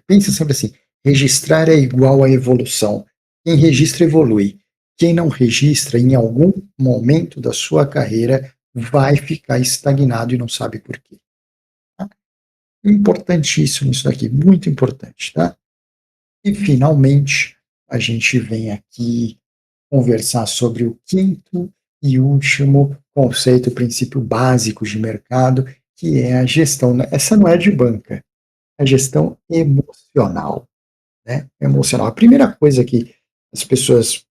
pensa sempre assim, registrar é igual a evolução. Quem registra evolui. Quem não registra, em algum momento da sua carreira, vai ficar estagnado e não sabe por quê. Tá? Importantíssimo isso daqui, muito importante, tá? E, finalmente, a gente vem aqui conversar sobre o quinto e último conceito, princípio básico de mercado, que é a gestão. Essa não é de banca, é a gestão emocional, né? Emocional. A primeira coisa que as pessoas.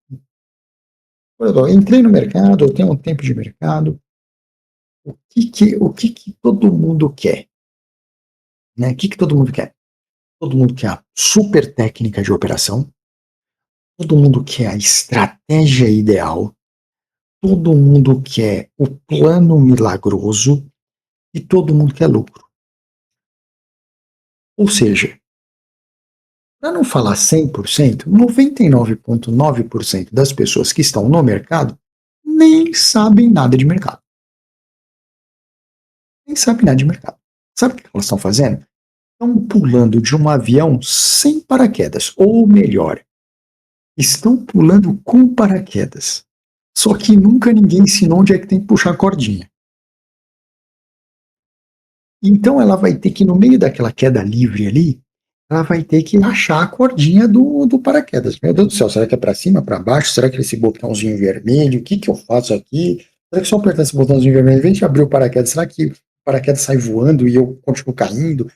Eu entrei no mercado, eu tenho um tempo de mercado, o que todo mundo quer? Né? O que todo mundo quer? Todo mundo quer a super técnica de operação, todo mundo quer a estratégia ideal, todo mundo quer o plano milagroso e todo mundo quer lucro. Ou seja, para não falar 100%, 99,9% das pessoas que estão no mercado nem sabem nada de mercado. Nem sabem nada de mercado. Sabe o que elas estão fazendo? Estão pulando de um avião sem paraquedas, ou melhor, estão pulando com paraquedas. Só que nunca ninguém ensinou onde é que tem que puxar a cordinha. Então ela vai ter que, no meio daquela queda livre ali, ela vai ter que achar a cordinha do paraquedas. Meu Deus do céu, será que é para cima, para baixo? Será que é esse botãozinho vermelho? O que que eu faço aqui? Será que só apertar esse botãozinho vermelho, em vez de abrir o paraquedas, será que o paraquedas sai voando e eu continuo caindo?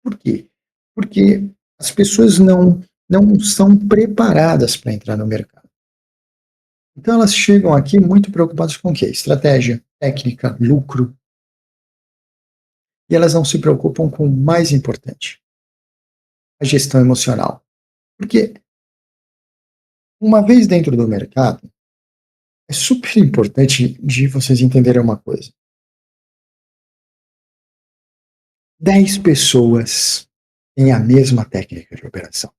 Por quê? Porque as pessoas não são preparadas para entrar no mercado. Então elas chegam aqui muito preocupadas com o quê? Estratégia, técnica, lucro. E elas não se preocupam com o mais importante, a gestão emocional. Porque uma vez dentro do mercado, é super importante de vocês entenderem uma coisa. 10 pessoas têm a mesma técnica de operação.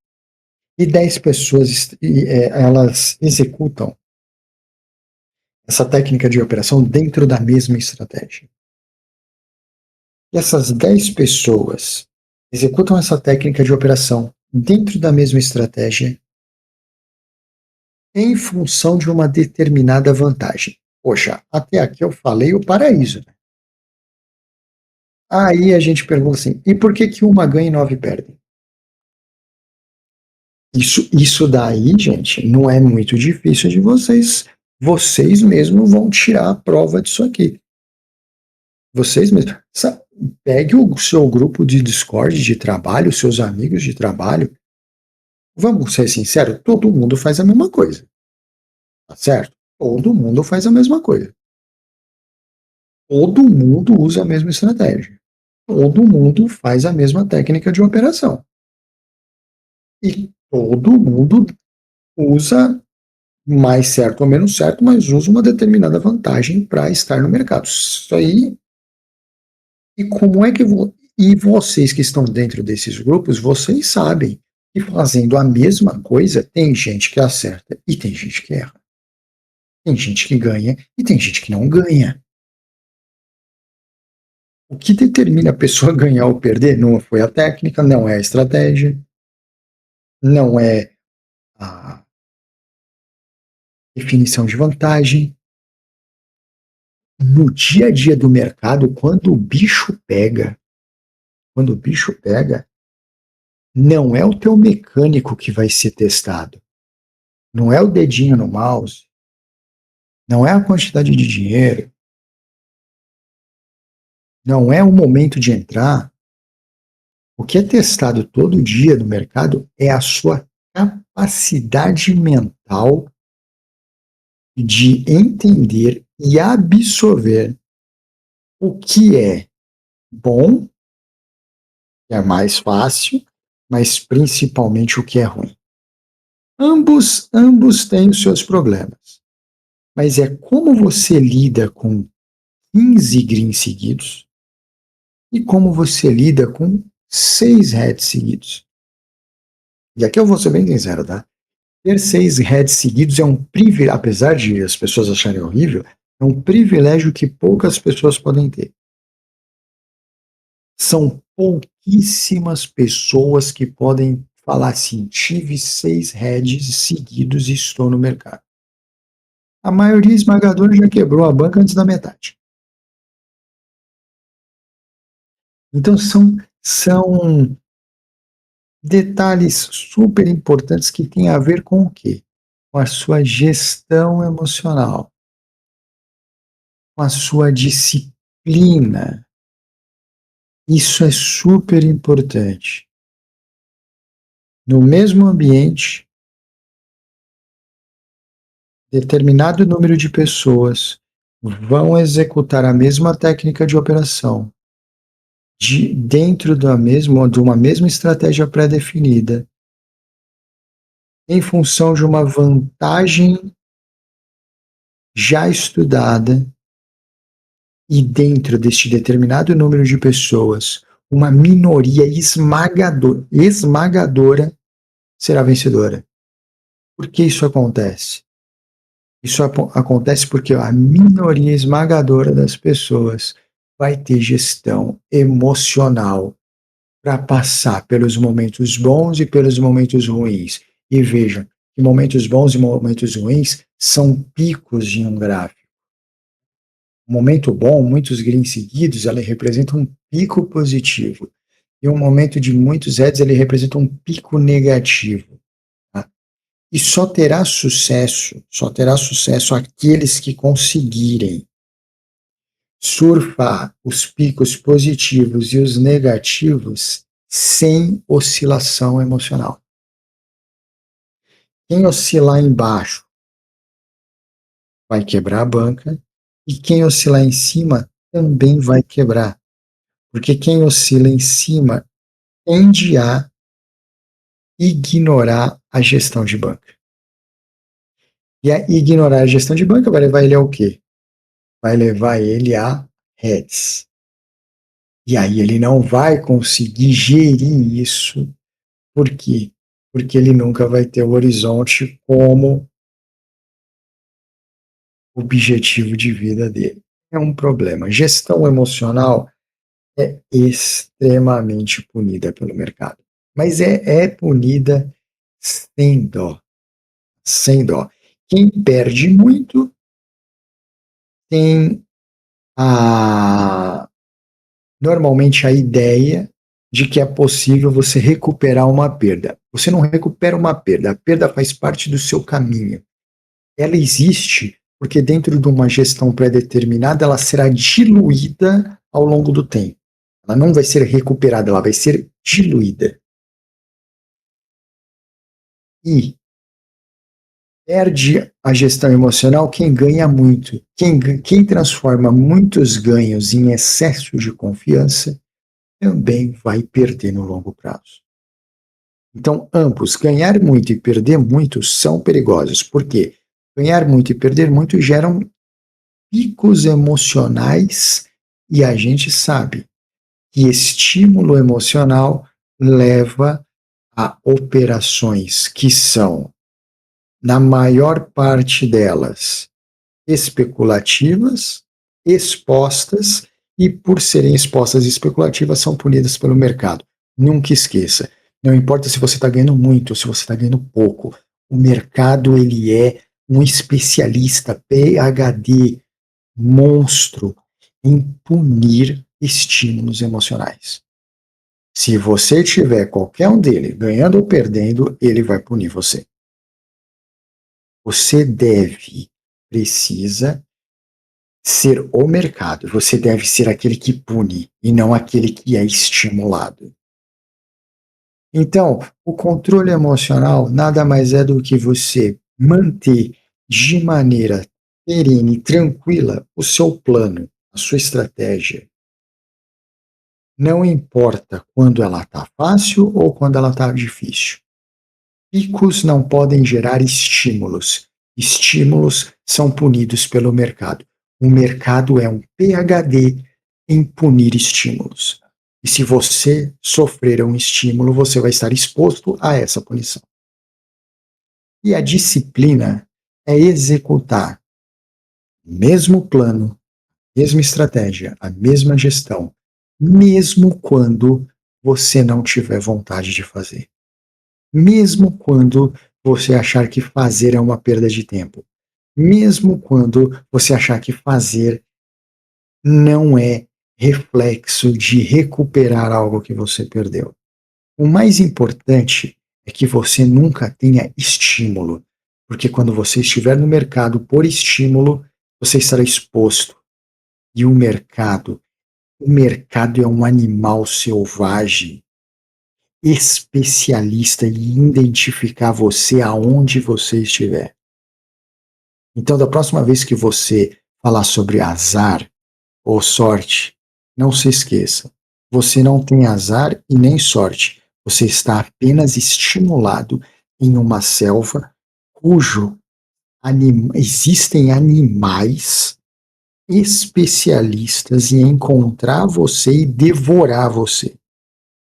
E 10 pessoas elas executam essa técnica de operação dentro da mesma estratégia. E essas 10 pessoas executam essa técnica de operação dentro da mesma estratégia em função de uma determinada vantagem. Poxa, até aqui eu falei o paraíso. Né? Aí a gente pergunta assim, e por que que uma ganha e 9 perdem? Isso daí, gente, não é muito difícil de vocês mesmos vão tirar a prova disso aqui. Vocês mesmos. Pegue o seu grupo de Discord de trabalho, seus amigos de trabalho. Vamos ser sinceros, todo mundo faz a mesma coisa. Tá certo? Todo mundo faz a mesma coisa. Todo mundo usa a mesma estratégia. Todo mundo faz a mesma técnica de operação. E todo mundo usa mais certo ou menos certo, mas usa uma determinada vantagem para estar no mercado. Isso aí. E como é que e vocês que estão dentro desses grupos, vocês sabem que fazendo a mesma coisa, tem gente que acerta e tem gente que erra. Tem gente que ganha e tem gente que não ganha. O que determina a pessoa ganhar ou perder não foi a técnica, não é a estratégia, não é a definição de vantagem. No dia a dia do mercado, quando o bicho pega, não é o teu mecânico que vai ser testado, não é o dedinho no mouse, não é a quantidade de dinheiro, não é o momento de entrar. O que é testado todo dia no mercado é a sua capacidade mental de entender e absorver o que é bom, que é mais fácil, mas principalmente o que é ruim. Ambos têm os seus problemas, mas é como você lida com 15 greens seguidos e como você lida com 6 heads seguidos. E aqui eu vou ser bem sincero, tá? Ter 6 heads seguidos é um privilégio, apesar de as pessoas acharem horrível, é um privilégio que poucas pessoas podem ter. São pouquíssimas pessoas que podem falar assim: tive 6 heads seguidos e estou no mercado. A maioria esmagadora já quebrou a banca antes da metade. Então são detalhes super importantes que têm a ver com o quê? Com a sua gestão emocional, com a sua disciplina. Isso é super importante. No mesmo ambiente, determinado número de pessoas vão executar a mesma técnica de operação dentro de uma mesma estratégia pré-definida, em função de uma vantagem já estudada, e dentro deste determinado número de pessoas, uma minoria esmagadora será vencedora. Por que isso acontece? Isso acontece porque a minoria esmagadora das pessoas vai ter gestão emocional para passar pelos momentos bons e pelos momentos ruins. E vejam que momentos bons e momentos ruins são picos de um gráfico. Um momento bom, muitos greens seguidos, ele representa um pico positivo. E um momento de muitos heads, ele representa um pico negativo. Tá? E só terá sucesso aqueles que conseguirem surfar os picos positivos e os negativos sem oscilação emocional. Quem oscilar embaixo vai quebrar a banca e quem oscilar em cima também vai quebrar. Porque quem oscila em cima tende a ignorar a gestão de banca. E a ignorar a gestão de banca vai levar ele ao quê? Vai levar ele a heads. E aí ele não vai conseguir gerir isso. Por quê? Porque ele nunca vai ter o horizonte como objetivo de vida dele. É um problema. Gestão emocional é extremamente punida pelo mercado. Mas é punida sem dó. Sem dó. Quem perde muito tem normalmente a ideia de que é possível você recuperar uma perda. Você não recupera uma perda, a perda faz parte do seu caminho. Ela existe porque dentro de uma gestão pré-determinada ela será diluída ao longo do tempo. Ela não vai ser recuperada, ela vai ser diluída. E perde a gestão emocional quem ganha muito. Quem transforma muitos ganhos em excesso de confiança também vai perder no longo prazo. Então, ambos, ganhar muito e perder muito, são perigosos. Por quê? Ganhar muito e perder muito geram picos emocionais e a gente sabe que estímulo emocional leva a operações que são, na maior parte delas, especulativas, expostas e por serem expostas especulativas são punidas pelo mercado. Nunca esqueça, não importa se você está ganhando muito ou se você está ganhando pouco, o mercado ele é um especialista, PhD, monstro em punir estímulos emocionais. Se você tiver qualquer um dele ganhando ou perdendo, ele vai punir você. Você precisa ser o mercado. Você deve ser aquele que pune e não aquele que é estimulado. Então, o controle emocional nada mais é do que você manter de maneira perene, tranquila, o seu plano, a sua estratégia. Não importa quando ela está fácil ou quando ela está difícil. Picos não podem gerar estímulos. Estímulos são punidos pelo mercado. O mercado é um PhD em punir estímulos. E se você sofrer um estímulo, você vai estar exposto a essa punição. E a disciplina é executar o mesmo plano, a mesma estratégia, a mesma gestão, mesmo quando você não tiver vontade de fazer. Mesmo quando você achar que fazer é uma perda de tempo. Mesmo quando você achar que fazer não é reflexo de recuperar algo que você perdeu. O mais importante é que você nunca tenha estímulo, porque quando você estiver no mercado por estímulo, você estará exposto. E o mercado é um animal selvagem, especialista em identificar você aonde você estiver. Então, da próxima vez que você falar sobre azar ou sorte, não se esqueça. Você não tem azar e nem sorte. Você está apenas estimulado em uma selva cujo existem animais especialistas em encontrar você e devorar você.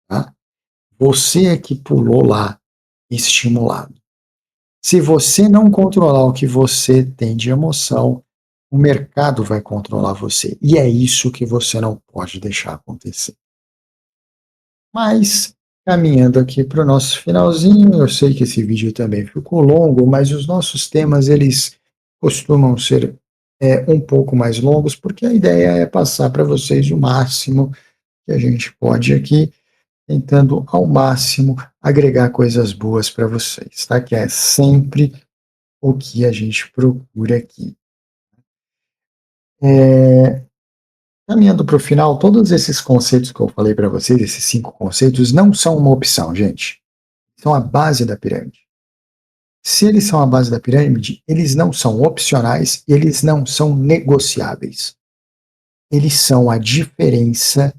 Tá? Você é que pulou lá estimulado. Se você não controlar o que você tem de emoção, o mercado vai controlar você. E é isso que você não pode deixar acontecer. Mas, caminhando aqui para o nosso finalzinho, eu sei que esse vídeo também ficou longo, mas os nossos temas, eles costumam ser um pouco mais longos, porque a ideia é passar para vocês o máximo que a gente pode aqui, tentando ao máximo agregar coisas boas para vocês, tá? Que é sempre o que a gente procura aqui. Caminhando para o final, todos esses conceitos que eu falei para vocês, esses 5 conceitos, não são uma opção, gente. São a base da pirâmide. Se eles são a base da pirâmide, eles não são opcionais, eles não são negociáveis. Eles são a diferença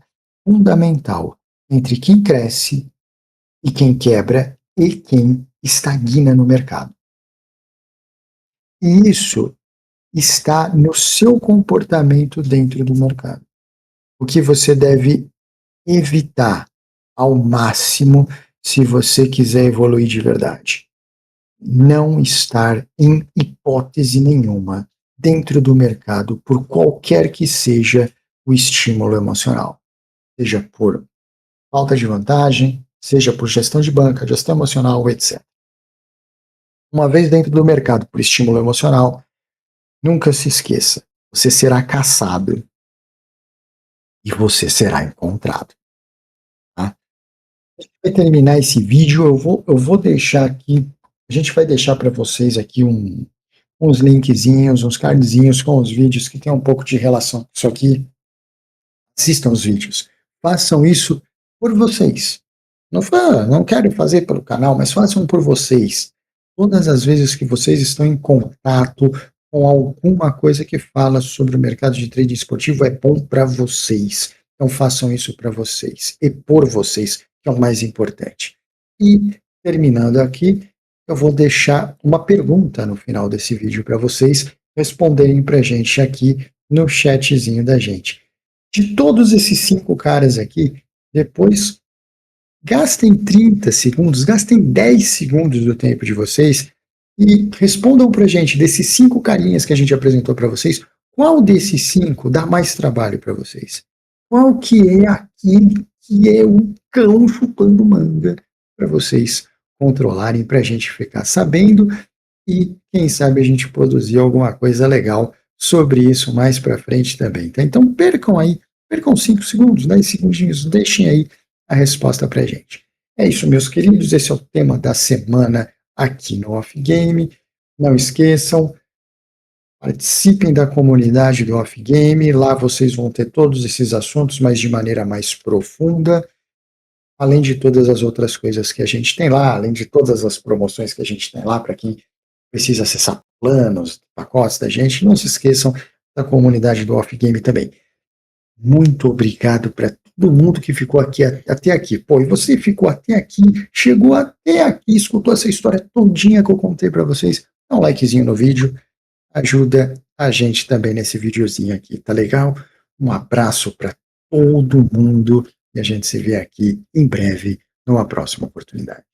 fundamental entre quem cresce e quem quebra e quem estagna no mercado. E isso está no seu comportamento dentro do mercado. O que você deve evitar ao máximo se você quiser evoluir de verdade. Não estar em hipótese nenhuma dentro do mercado por qualquer que seja o estímulo emocional. Seja por falta de vantagem, seja por gestão de banca, gestão emocional, etc. Uma vez dentro do mercado por estímulo emocional, nunca se esqueça, você será caçado e você será encontrado. Tá? A gente vai terminar esse vídeo, eu vou deixar aqui, a gente vai deixar para vocês aqui uns linkzinhos, uns cardzinhos com os vídeos que tem um pouco de relação com isso aqui. Assistam os vídeos. Façam isso por vocês. Não quero fazer pelo canal, mas façam por vocês. Todas as vezes que vocês estão em contato com alguma coisa que fala sobre o mercado de trading esportivo, é bom para vocês. Então façam isso para vocês e por vocês, que é o mais importante. E terminando aqui, eu vou deixar uma pergunta no final desse vídeo para vocês responderem para a gente aqui no chatzinho da gente. De todos esses 5 caras aqui, depois gastem 30 segundos, gastem 10 segundos do tempo de vocês e respondam para a gente, desses 5 carinhas que a gente apresentou para vocês, qual desses 5 dá mais trabalho para vocês? qual que é aquele que é o cão chupando manga, para vocês controlarem, para a gente ficar sabendo e, quem sabe, a gente produzir alguma coisa legal sobre isso mais para frente também. Tá? Então, percam 5 segundos, 10 segundinhos, deixem aí a resposta para a gente. É isso, meus queridos, esse é o tema da semana aqui no Off Game. Não esqueçam, participem da comunidade do Off Game, lá vocês vão ter todos esses assuntos, mas de maneira mais profunda, além de todas as outras coisas que a gente tem lá, além de todas as promoções que a gente tem lá para quem precisa acessar planos, pacotes da gente, não se esqueçam da comunidade do Off Game também. Muito obrigado para todo mundo que ficou aqui até aqui. Pô, e você ficou até aqui, chegou até aqui, escutou essa história todinha que eu contei para vocês, dá um likezinho no vídeo, ajuda a gente também nesse videozinho aqui, tá legal? Um abraço para todo mundo e a gente se vê aqui em breve numa próxima oportunidade.